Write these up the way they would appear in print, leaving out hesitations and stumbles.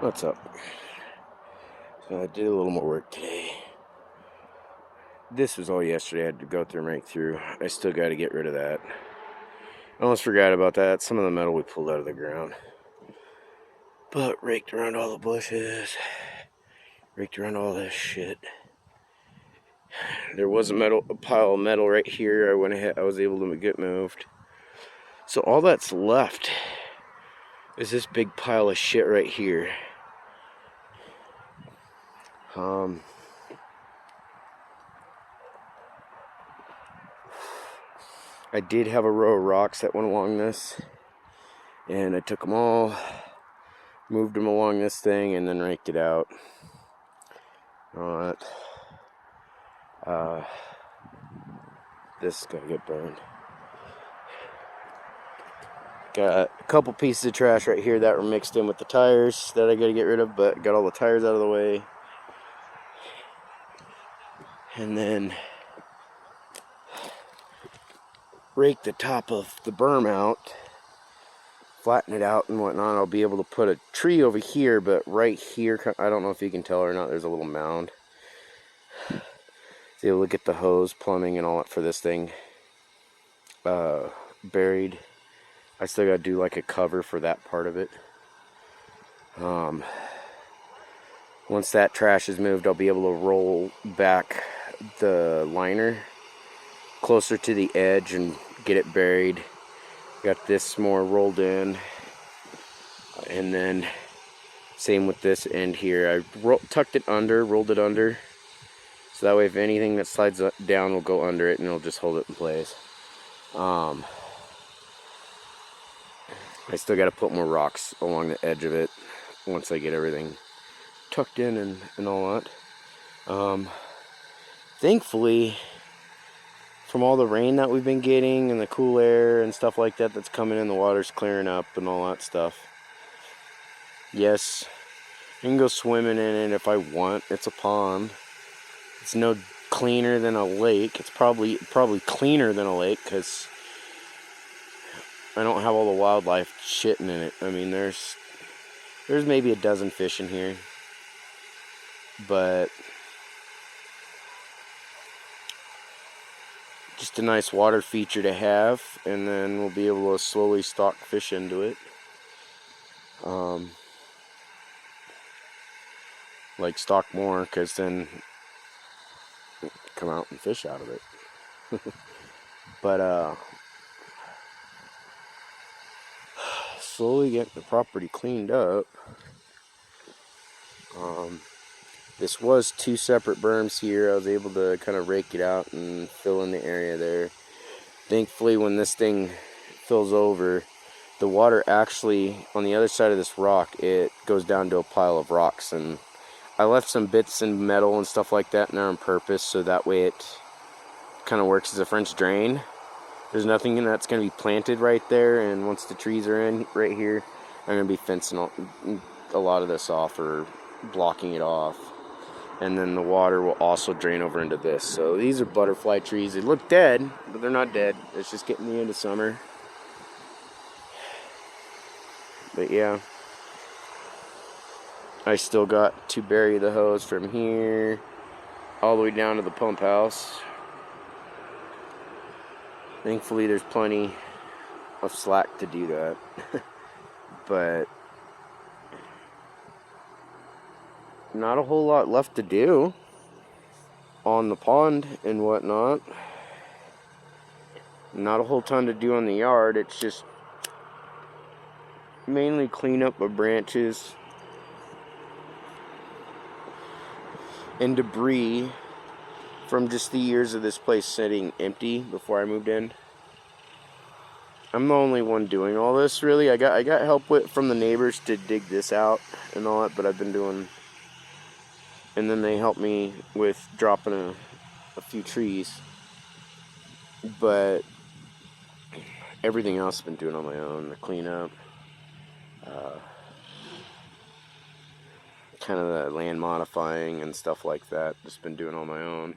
What's up? So I did a little more work today. This was all yesterday. I had to go through and rake through. I still got to get rid of that. I almost forgot about that. Some of the metal we pulled out of the ground. But raked around all the bushes. Raked around all this shit. There was a pile of metal right here. I went ahead. I was able to get moved. So all that's left is this big pile of shit right here. I did have a row of rocks that went along this, and I took them all, moved them along this thing, and then raked it out. All that. This is gonna get burned. Got a couple pieces of trash right here that were mixed in with the tires that I gotta get rid of, but got all the tires out of the way. And then rake the top of the berm out, flatten it out and whatnot. I'll be able to put a tree over here, but right here, I don't know if you can tell or not, there's a little mound. So able to get the hose, plumbing, and all that for this thing buried. I still gotta do like a cover for that part of it. Once that trash is moved, I'll be able to roll back the liner closer to the edge and get it buried. Got this more rolled in, and then same with this end here. I tucked it under, rolled it under, so that way if anything that slides down will go under it and it'll just hold it in place. I still got to put more rocks along the edge of it once I get everything tucked in and all that. Thankfully, from all the rain that we've been getting and the cool air and stuff like that that's coming in, the water's clearing up and all that stuff. Yes, I can go swimming in it if I want. It's a pond. It's no cleaner than a lake. It's probably cleaner than a lake because I don't have all the wildlife shitting in it. I mean, there's maybe a dozen fish in here, but just a nice water feature to have, and then we'll be able to slowly stock fish into it. Like stock more, because then come out and fish out of it. But slowly getting the property cleaned up. This was two separate berms here. I was able to kind of rake it out and fill in the area there. Thankfully, when this thing fills over, the water actually, on the other side of this rock, it goes down to a pile of rocks. And I left some bits and metal and stuff like that in there on purpose, so that way it kind of works as a French drain. There's nothing that's going to be planted right there, and once the trees are in right here, I'm going to be fencing a lot of this off or blocking it off. And then the water will also drain over into this. So these are butterfly trees. They look dead, but they're not dead. It's just getting the end of summer. But yeah, I still got to bury the hose from here all the way down to the pump house. Thankfully, there's plenty of slack to do that. But not a whole lot left to do on the pond and whatnot. Not a whole ton to do on the yard. It's just mainly clean up the branches and debris from just the years of this place sitting empty before I moved in. I'm the only one doing all this, really. I got help from the neighbors to dig this out and all that, but I've been doing. And then they helped me with dropping a few trees. But everything else I've been doing on my own. The cleanup, kind of the land modifying and stuff like that. Just been doing on my own.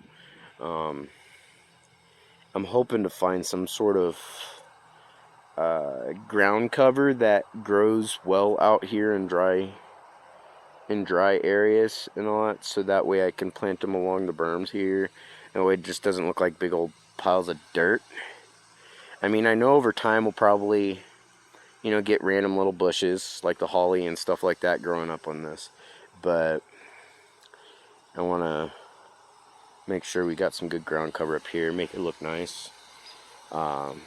I'm hoping to find some sort of ground cover that grows well out here in dry in dry areas and all that, so that way I can plant them along the berms here. That way it just doesn't look like big old piles of dirt. I mean, I know over time we'll probably, you know, get random little bushes like the holly and stuff like that growing up on this, but I want to make sure we got some good ground cover up here, make it look nice. Over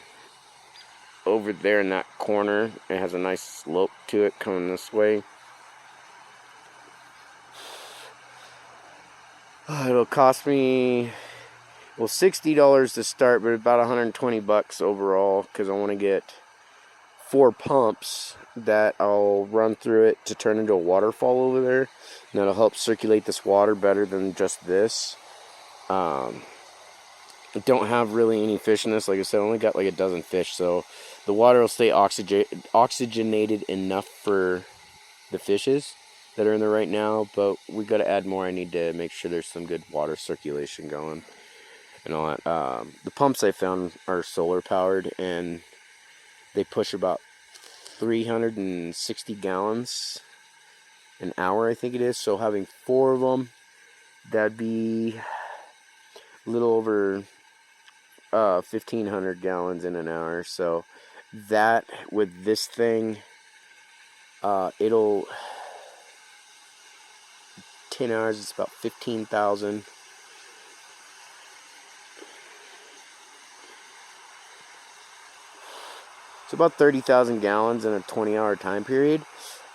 there in that corner, it has a nice slope to it coming this way. It'll cost me, well, $60 to start, but about 120 bucks overall, because I want to get 4 pumps that I'll run through it to turn into a waterfall over there, and that'll help circulate this water better than just this. I don't have really any fish in this. Like I said, I only got like a dozen fish, so the water will stay oxygenated enough for the fishes that are in there right now, but we got to add more. I need to make sure there's some good water circulation going and all that. The pumps I found are solar powered, and they push about 360 gallons an hour, I think it is. So having 4 of them, that'd be a little over 1,500 gallons in an hour. So that with this thing, it'll 10 hours, it's about 15,000. It's about 30,000 gallons in a 20-hour time period.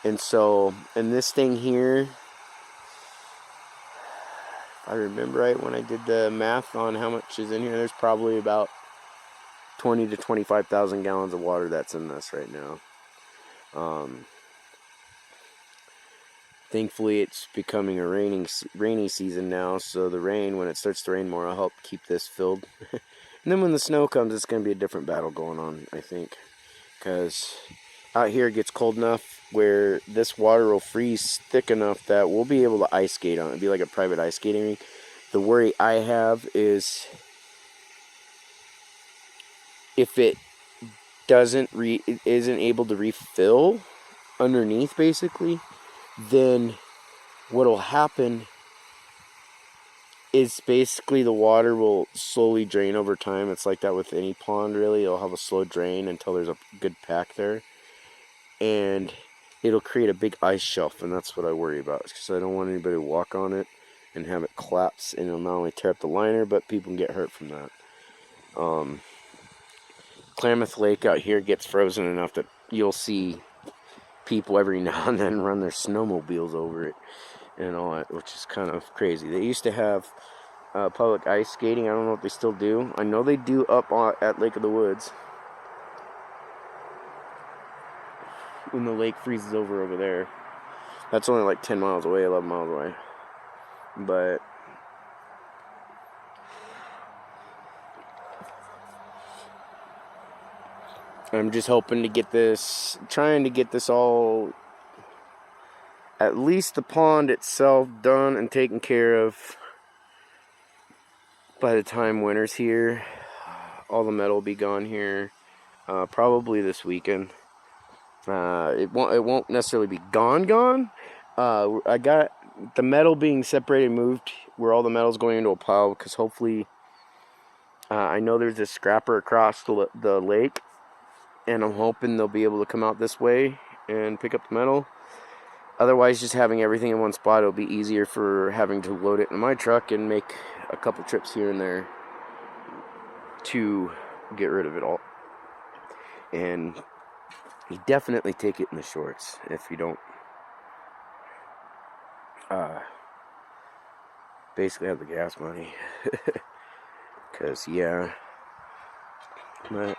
And so, and this thing here, if I remember right when I did the math on how much is in here, there's probably about 20 to 25,000 gallons of water that's in this right now. Thankfully, it's becoming a rainy season now, so the rain, when it starts to rain more, will help keep this filled. And then when the snow comes, it's going to be a different battle going on, I think. Because out here it gets cold enough where this water will freeze thick enough that we'll be able to ice skate on it. It'll be like a private ice skating rink. The worry I have is if it isn't able to refill underneath, basically, then what'll happen is basically the water will slowly drain over time. It's like that with any pond, really. It'll have a slow drain until there's a good pack there, and it'll create a big ice shelf, and that's what I worry about, because I don't want anybody to walk on it and have it collapse, and it'll not only tear up the liner, but people can get hurt from that. Klamath Lake out here gets frozen enough that you'll see people every now and then run their snowmobiles over it and all that, which is kind of crazy. They used to have public ice skating. I don't know if they still do. I know they do up at Lake of the Woods when the lake freezes over there. That's only like 10 miles away, 11 miles away. But I'm just hoping to get this, trying to get this all, at least the pond itself, done and taken care of by the time winter's here. All the metal will be gone here, probably this weekend. It won't necessarily be gone. I got the metal being separated and moved where all the metal's going into a pile, because hopefully, I know there's a scrapper across the lake, and I'm hoping they'll be able to come out this way and pick up the metal. Otherwise, just having everything in one spot, it'll be easier for having to load it in my truck and make a couple trips here and there to get rid of it all. And you definitely take it in the shorts if you don't basically have the gas money. Because, yeah, but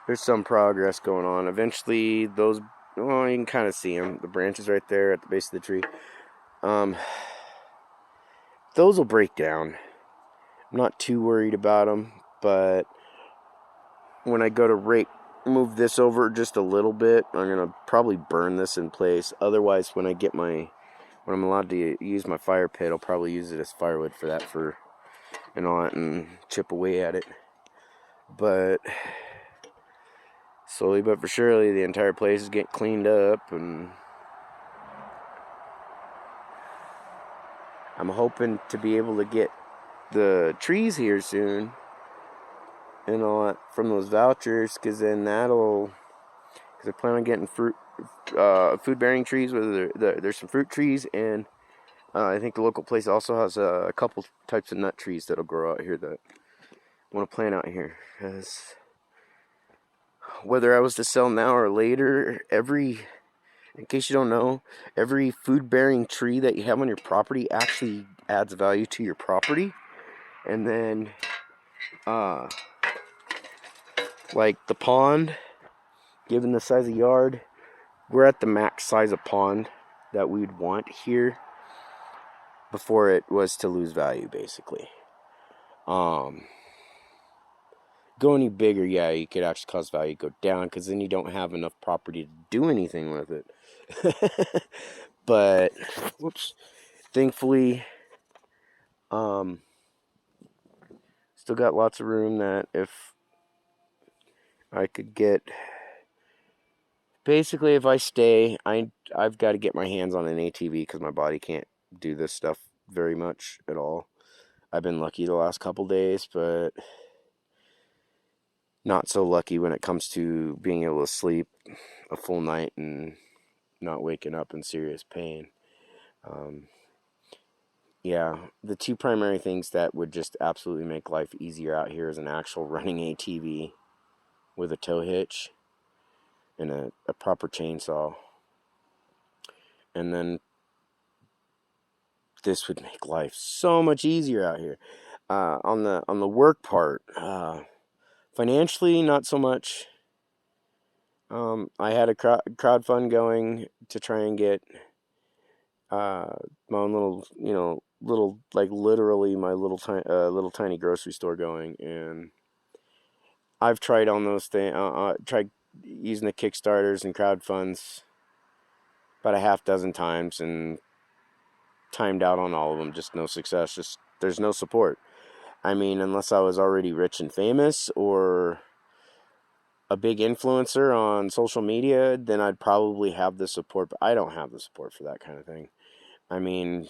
there's some progress going on. Eventually, those, well, you can kind of see them. The branches right there at the base of the tree. Those will break down. I'm not too worried about them, but when I go to move this over just a little bit, I'm going to probably burn this in place. Otherwise, when I'm allowed to use my fire pit, I'll probably use it as firewood for that and all that, and chip away at it. But slowly but for surely, the entire place is getting cleaned up, and I'm hoping to be able to get the trees here soon and all that from those vouchers, because then that'll, because I plan on getting food bearing trees, whether there's some fruit trees, and I think the local place also has a couple types of nut trees that'll grow out here that I want to plant out here. Because whether I was to sell now or later, in case you don't know, every food bearing tree that you have on your property actually adds value to your property. And then like the pond, given the size of yard, we're at the max size of pond that we'd want here before it was to lose value, basically. Go any bigger, yeah, you could actually cause value to go down, because then you don't have enough property to do anything with it. But whoops, thankfully, still got lots of room that if I could get, basically if I stay, I've got to get my hands on an ATV, because my body can't do this stuff very much at all. I've been lucky the last couple days, but not so lucky when it comes to being able to sleep a full night and not waking up in serious pain. Yeah, the two primary things that would just absolutely make life easier out here is an actual running ATV with a tow hitch and a proper chainsaw. And then this would make life so much easier out here. On the work part, financially, not so much. I had a crowd fund going to try and get my own little, like literally my little tiny grocery store going, and I've tried on those things. Tried using the Kickstarters and crowd funds about a half dozen times, and timed out on all of them. Just no success. Just there's no support. I mean, unless I was already rich and famous or a big influencer on social media, then I'd probably have the support. But I don't have the support for that kind of thing. I mean,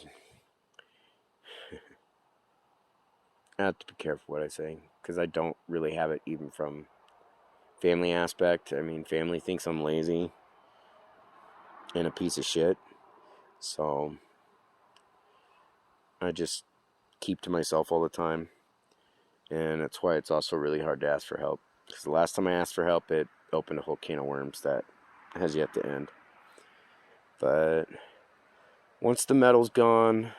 I have to be careful what I say, because I don't really have it even from family aspect. I mean, family thinks I'm lazy and a piece of shit. So I just keep to myself all the time. And that's why it's also really hard to ask for help. Because the last time I asked for help, it opened a whole can of worms that has yet to end. But once the metal's gone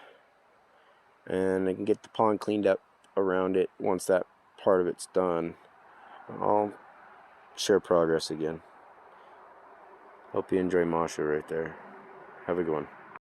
and I can get the pond cleaned up around it, once that part of it's done, I'll share progress again. Hope you enjoy Masha right there. Have a good one.